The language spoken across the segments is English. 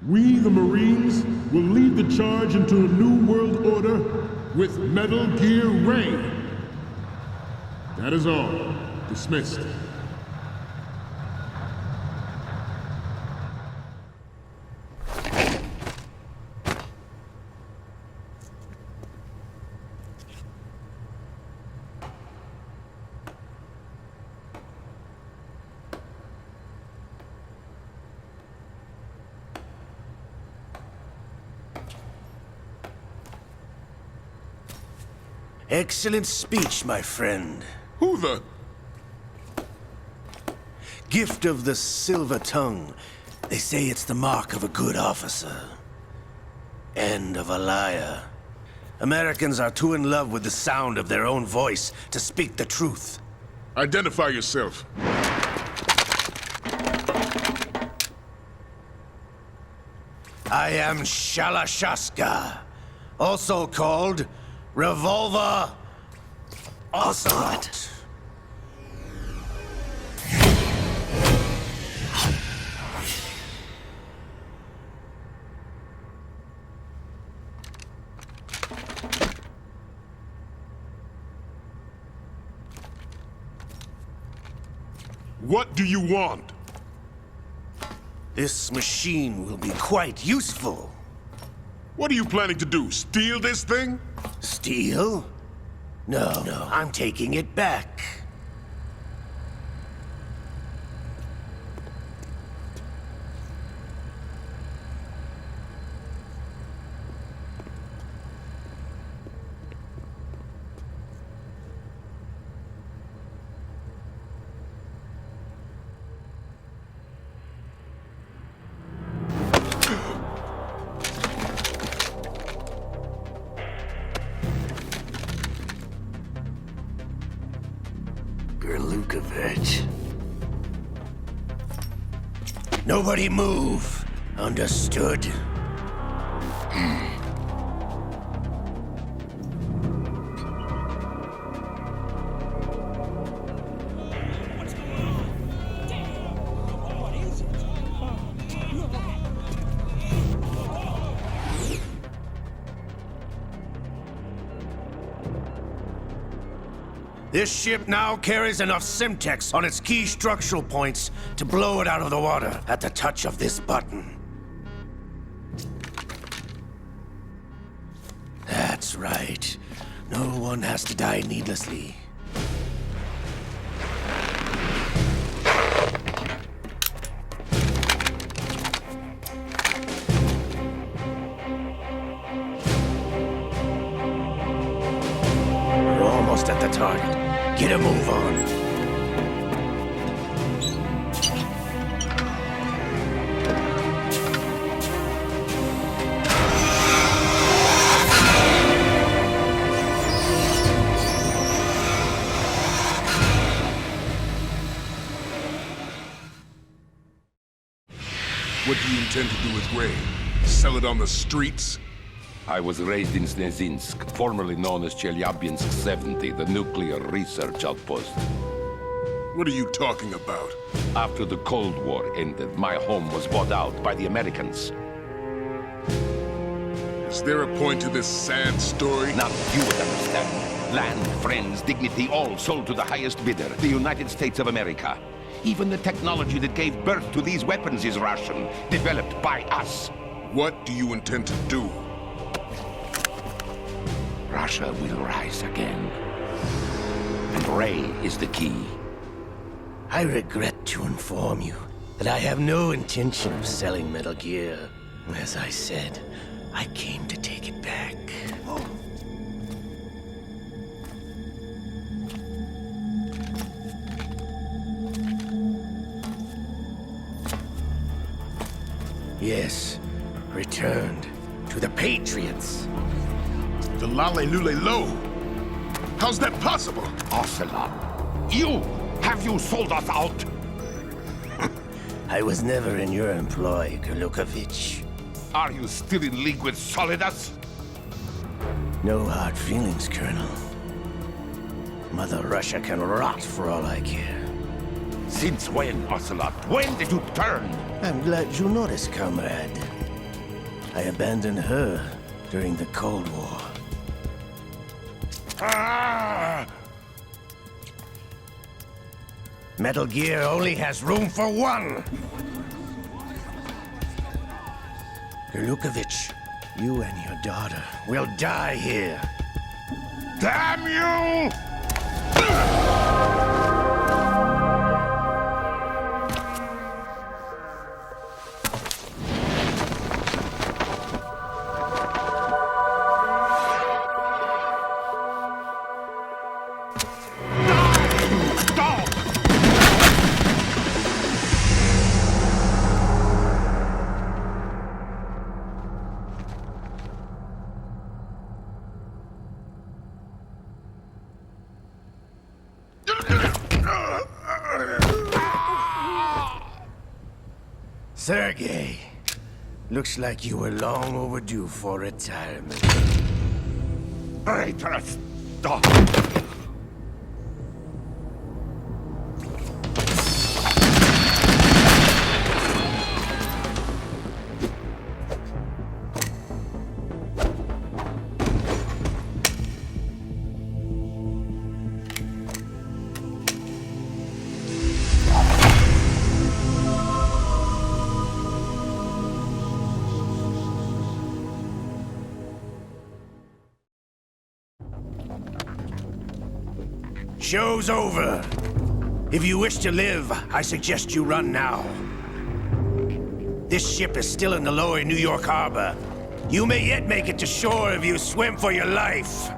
We, the Marines, will lead the charge into a new world order with Metal Gear Ray. That is all. Dismissed. Excellent speech, my friend. Who the... Gift of the silver tongue. They say it's the mark of a good officer. And of a liar. Americans are too in love with the sound of their own voice to speak the truth. Identify yourself. I am Shalashaska, also called Revolver Ocelot. What do you want? This machine will be quite useful. What are you planning to do? Steal this thing? Steal? No, I'm taking it back. Lukovich. Nobody move. Understood? This ship now carries enough Simtex on its key structural points to blow it out of the water at the touch of this button. That's right. No one has to die needlessly. We're almost at the target. Get a move on. What do you intend to do with Ray? Sell it on the streets? I was raised in Snezinsk, formerly known as Chelyabinsk 70, the nuclear research outpost. What are you talking about? After the Cold War ended, my home was bought out by the Americans. Is there a point to this sad story? Now you would understand. Land, friends, dignity, all sold to the highest bidder, the United States of America. Even the technology that gave birth to these weapons is Russian, developed by us. What do you intend to do? Russia will rise again. And Ray is the key. I regret to inform you that I have no intention of selling Metal Gear. As I said, I came to take it back. Yes, returned to the Patriots. The Lale Lule Lo? How's that possible? Ocelot, have you sold us out? I was never in your employ, Lukovich. Are you still in league with Solidus? No hard feelings, Colonel. Mother Russia can rot for all I care. Since when, Ocelot? When did you turn? I'm glad you noticed, comrade. I abandoned her during the Cold War. Metal Gear only has room for one! Gerlukovich, you and your daughter will die here. Damn you! Sergei, looks like you were long overdue for retirement. Traitorous dog! Show's over. If you wish to live, I suggest you run now. This ship is still in the lower New York harbor. You may yet make it to shore if you swim for your life.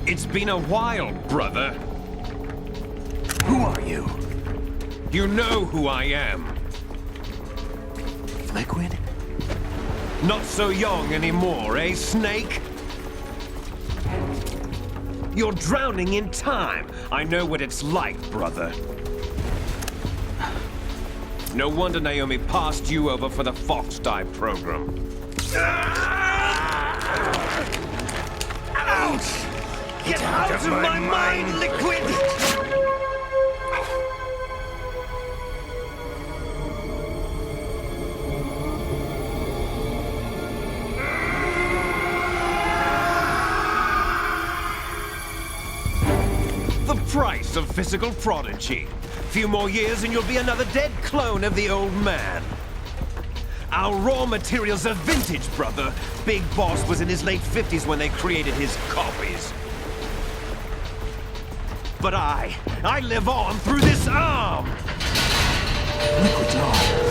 It's been a while, brother. Who are you? You know who I am. Liquid? Not so young anymore, eh, Snake? You're drowning in time. I know what it's like, brother. No wonder Naomi passed you over for the Fox Dive program. Ouch! Get out of my mind, Liquid! The price of physical prodigy. Few more years and you'll be another dead clone of the old man. Our raw materials are vintage, brother. Big Boss was in his late 50s when they created his copies. But I live on through this arm! Liquid's on.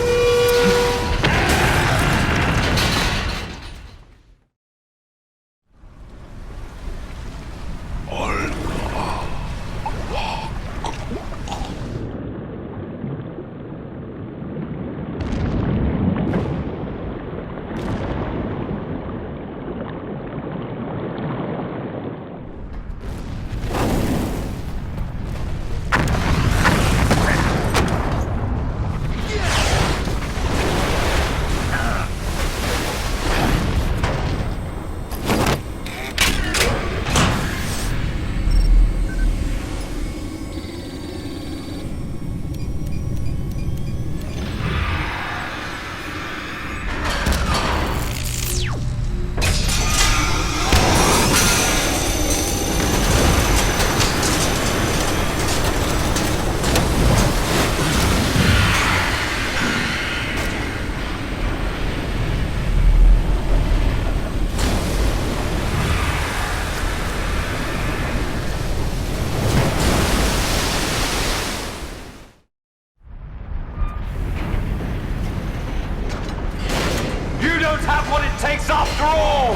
You don't have what it takes after all!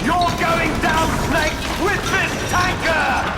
You're going down, Snake, with this tanker!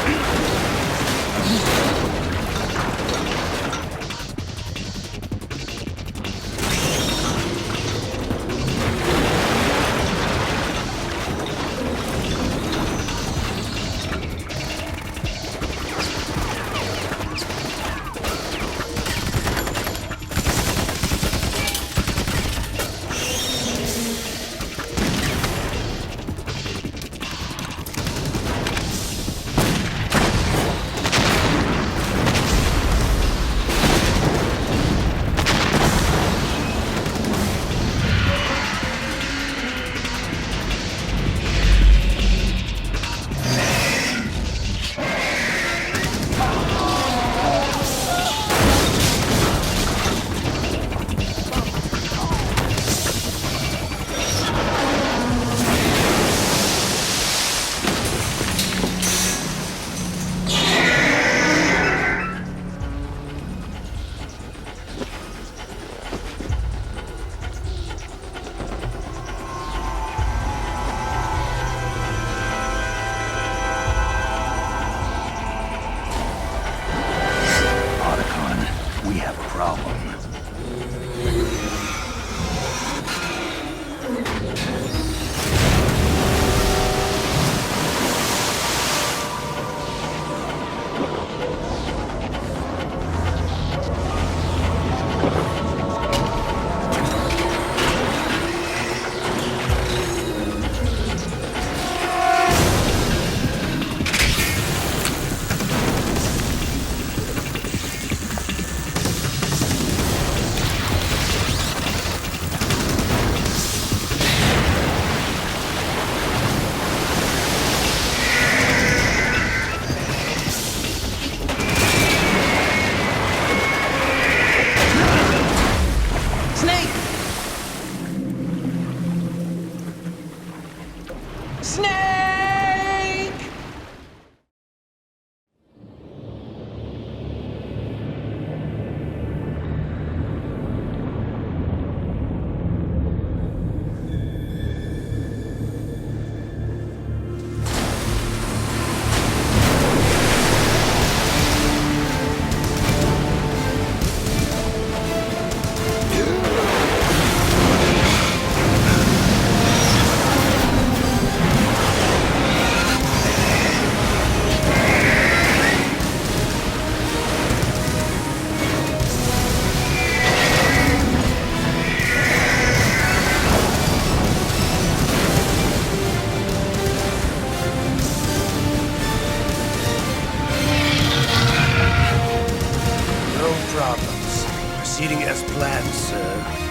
Proceeding as planned, sir.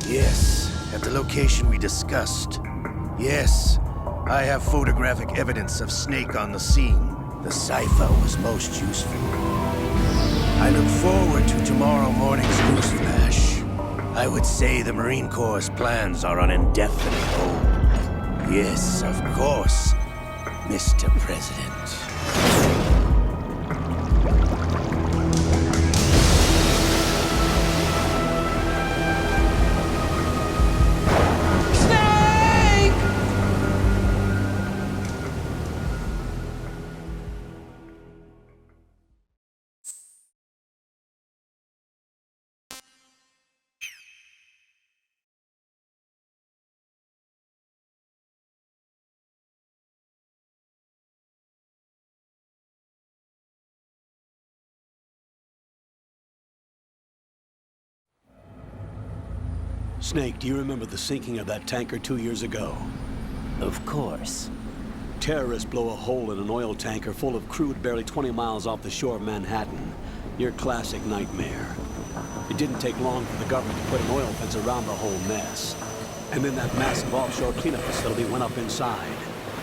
Yes, at the location we discussed. Yes, I have photographic evidence of Snake on the scene. The cipher was most useful. I look forward to tomorrow morning's news flash. I would say the Marine Corps' plans are on indefinite hold. Yes, of course, Mr. President. Snake, do you remember the sinking of that tanker 2 years ago? Of course. Terrorists blow a hole in an oil tanker full of crude barely 20 miles off the shore of Manhattan. Your classic nightmare. It didn't take long for the government to put an oil fence around the whole mess. And then that massive offshore cleanup facility went up inside.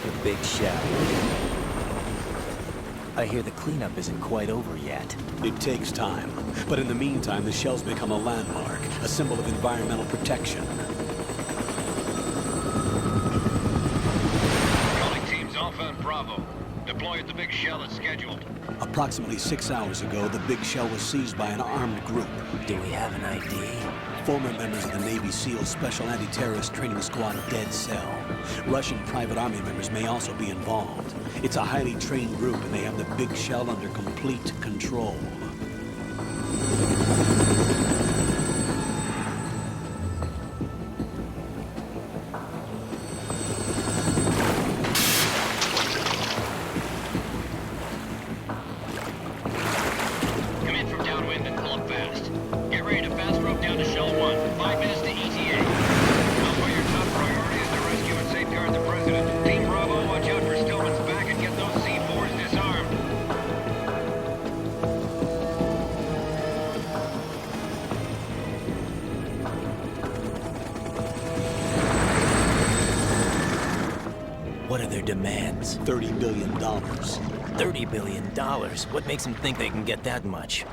The big shell. I hear the cleanup isn't quite over yet. It takes time. But in the meantime, the shell's become a landmark, a symbol of environmental protection. Calling teams Alpha and Bravo. Deploy at the big shell as scheduled. Approximately 6 hours ago, the big shell was seized by an armed group. Do we have an ID? Former members of the Navy SEAL Special Anti-Terrorist Training Squad Dead Cell. Russian private army members may also be involved. It's a highly trained group, and they have the big shell under complete control. Come in from downwind and pull up fast. Get ready to fast rope down to Shell 1. 5 minutes to ETA. Alpha, your top priority is to rescue and safeguard the President. Team Bravo, watch out for Stillman's back and get those C4s disarmed. What are their demands? $30 billion. $30 billion? What makes them think they can get that much?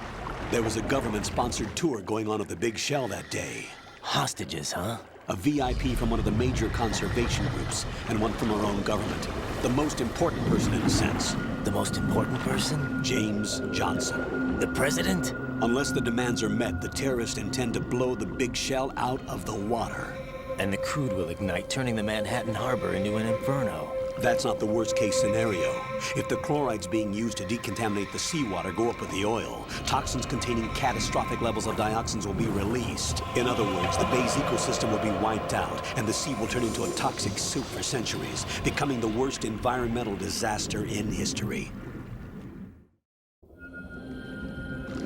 There was a government-sponsored tour going on at the big shell that day. Hostages, huh? A VIP from one of the major conservation groups, and one from our own government. The most important person in a sense. The most important person? James Johnson. The president? Unless the demands are met, the terrorists intend to blow the big shell out of the water. And the crude will ignite, turning the Manhattan Harbor into an inferno. That's not the worst-case scenario. If the chlorides being used to decontaminate the seawater go up with the oil, toxins containing catastrophic levels of dioxins will be released. In other words, the bay's ecosystem will be wiped out, and the sea will turn into a toxic soup for centuries, becoming the worst environmental disaster in history.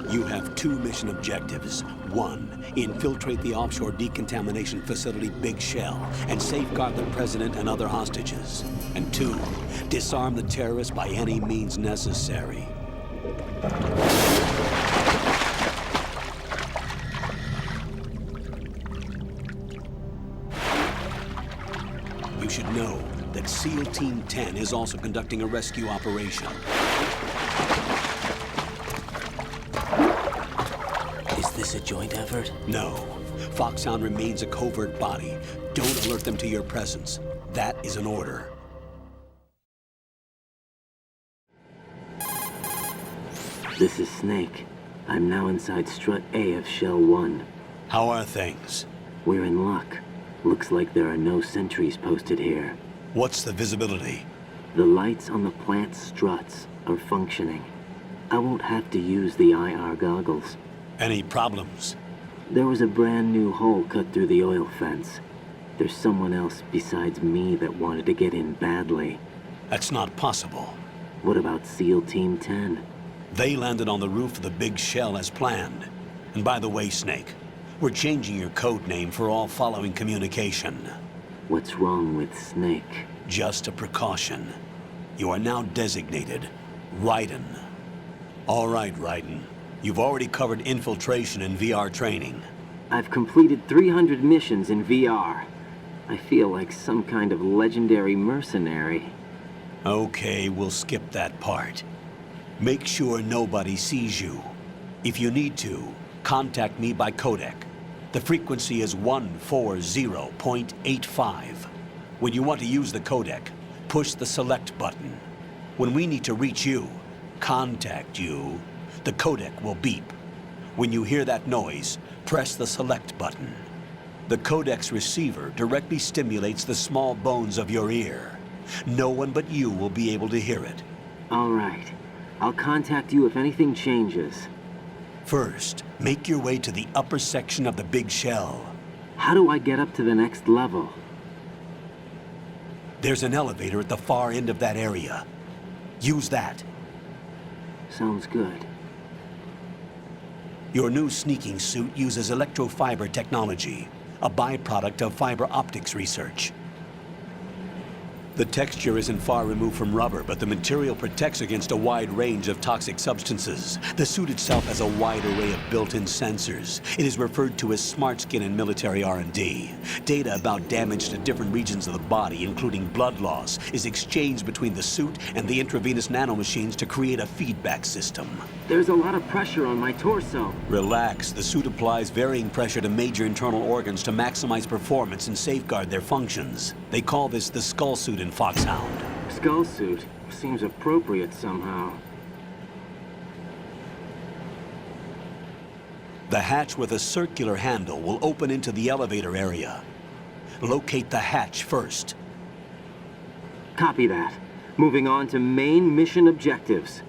You have 2 mission objectives. 1, infiltrate the offshore decontamination facility Big Shell and safeguard the president and other hostages. And 2, disarm the terrorists by any means necessary. You should know that SEAL Team 10 is also conducting a rescue operation. Is this a joint effort? No. Foxhound remains a covert body. Don't alert them to your presence. That is an order. This is Snake. I'm now inside Strut A of Shell 1. How are things? We're in luck. Looks like there are no sentries posted here. What's the visibility? The lights on the plant struts are functioning. I won't have to use the IR goggles. Any problems? There was a brand new hole cut through the oil fence. There's someone else besides me that wanted to get in badly. That's not possible. What about SEAL Team 10? They landed on the roof of the Big Shell as planned. And by the way, Snake, we're changing your code name for all following communication. What's wrong with Snake? Just a precaution. You are now designated Raiden. All right, Raiden. You've already covered infiltration and VR training. I've completed 300 missions in VR. I feel like some kind of legendary mercenary. Okay, we'll skip that part. Make sure nobody sees you. If you need to, contact me by codec. The frequency is 140.85. When you want to use the codec, push the select button. When we need to reach you, contact you, the codec will beep. When you hear that noise, press the select button. The codec's receiver directly stimulates the small bones of your ear. No one but you will be able to hear it. All right. I'll contact you if anything changes. First, make your way to the upper section of the Big Shell. How do I get up to the next level? There's an elevator at the far end of that area. Use that. Sounds good. Your new sneaking suit uses electrofiber technology, a byproduct of fiber optics research. The texture isn't far removed from rubber, but the material protects against a wide range of toxic substances. The suit itself has a wide array of built-in sensors. It is referred to as smart skin in military R&D. Data about damage to different regions of the body, including blood loss, is exchanged between the suit and the intravenous nanomachines to create a feedback system. There's a lot of pressure on my torso. Relax. The suit applies varying pressure to major internal organs to maximize performance and safeguard their functions. They call this the skull suit in Foxhound. Skull suit seems appropriate somehow. The hatch with a circular handle will open into the elevator area. Locate the hatch first. Copy that. Moving on to main mission objectives.